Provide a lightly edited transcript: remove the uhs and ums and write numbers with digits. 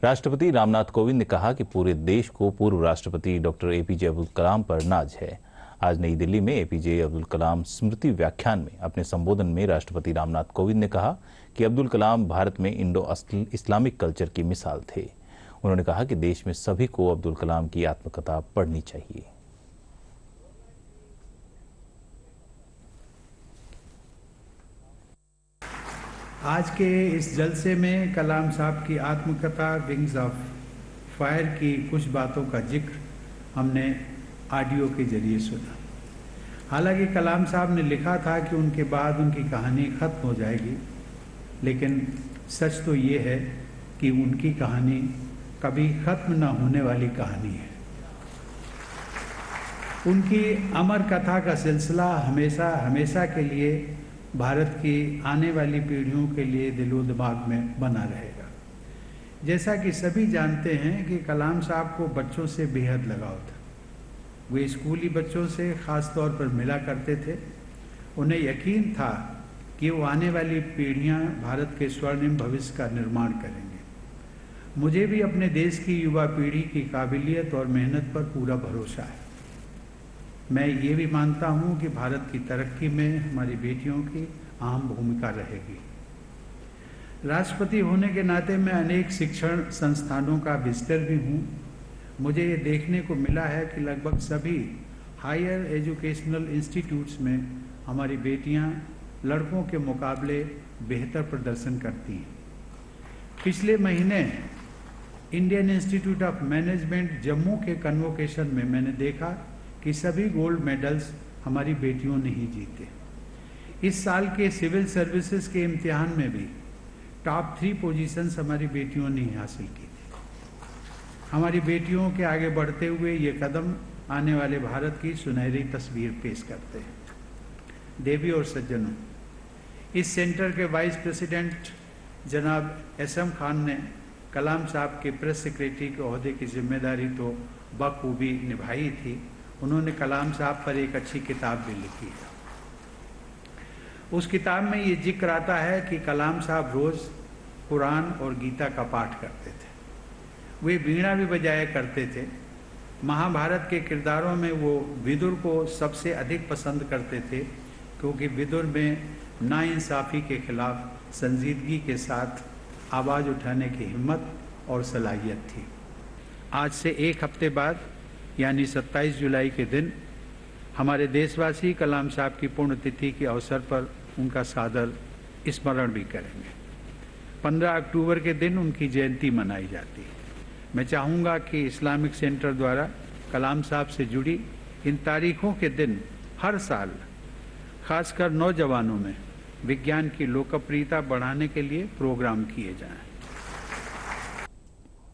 राष्ट्रपति रामनाथ कोविंद ने कहा कि पूरे देश को पूर्व राष्ट्रपति डॉक्टर एपीजे अब्दुल कलाम पर नाज है। आज नई दिल्ली में एपीजे अब्दुल कलाम स्मृति व्याख्यान में अपने संबोधन में राष्ट्रपति रामनाथ कोविंद ने कहा कि अब्दुल कलाम भारत में इंडो इस्लामिक कल्चर की मिसाल थे। उन्होंने कहा कि देश में सभी को अब्दुल कलाम की आत्मकथा पढ़नी चाहिए। आज के इस जलसे में कलाम साहब की आत्मकथा विंग्स ऑफ फायर की कुछ बातों का जिक्र हमने ऑडियो के जरिए सुना। हालांकि कलाम साहब ने लिखा था कि उनके बाद उनकी कहानी खत्म हो जाएगी, लेकिन सच तो ये है कि उनकी कहानी कभी खत्म न होने वाली कहानी है। उनकी अमर कथा का सिलसिला हमेशा हमेशा के लिए भारत की आने वाली पीढ़ियों के लिए दिलो दिमाग में बना रहेगा। जैसा कि सभी जानते हैं कि कलाम साहब को बच्चों से बेहद लगाव था। वे स्कूली बच्चों से ख़ास तौर पर मिला करते थे। उन्हें यकीन था कि वो आने वाली पीढ़ियां भारत के स्वर्णिम भविष्य का निर्माण करेंगे। मुझे भी अपने देश की युवा पीढ़ी की काबिलियत और मेहनत पर पूरा भरोसा है। मैं ये भी मानता हूँ कि भारत की तरक्की में हमारी बेटियों की अहम भूमिका रहेगी। राष्ट्रपति होने के नाते मैं अनेक शिक्षण संस्थानों का विजिटर भी हूँ। मुझे ये देखने को मिला है कि लगभग सभी हायर एजुकेशनल इंस्टीट्यूट्स में हमारी बेटियाँ लड़कों के मुकाबले बेहतर प्रदर्शन करती हैं। पिछले महीने Indian institute of management Jammu के कन्वोकेशन में मैंने देखा कि सभी गोल्ड मेडल्स हमारी बेटियों ने ही जीते। इस साल के सिविल सर्विसेज के इम्तिहान में भी टॉप 3 पोजीशंस हमारी बेटियों ने ही हासिल की थी। हमारी बेटियों के आगे बढ़ते हुए ये कदम आने वाले भारत की सुनहरी तस्वीर पेश करते हैं। देवी और सज्जनों, इस सेंटर के वाइस प्रेसिडेंट जनाब एसएम खान ने कलाम साहब के प्रेस सेक्रेटरी के ओहदे की जिम्मेदारी तो बखूबी निभाई थी। उन्होंने कलाम साहब पर एक अच्छी किताब भी लिखी है। उस किताब में ये जिक्र आता है कि कलाम साहब रोज़ कुरान और गीता का पाठ करते थे। वे वीणा भी बजाया करते थे। महाभारत के किरदारों में वो विदुर को सबसे अधिक पसंद करते थे, क्योंकि विदुर में नाइंसाफ़ी के खिलाफ संजीदगी के साथ आवाज़ उठाने की हिम्मत और सलाहियत थी। आज से एक हफ्ते बाद यानी 27 जुलाई के दिन हमारे देशवासी कलाम साहब की पुण्यतिथि के अवसर पर उनका सादर स्मरण भी करेंगे। 15 अक्टूबर के दिन उनकी जयंती मनाई जाती है। मैं चाहूँगा कि इस्लामिक सेंटर द्वारा कलाम साहब से जुड़ी इन तारीखों के दिन हर साल खासकर नौजवानों में विज्ञान की लोकप्रियता बढ़ाने के लिए प्रोग्राम किए जाएं।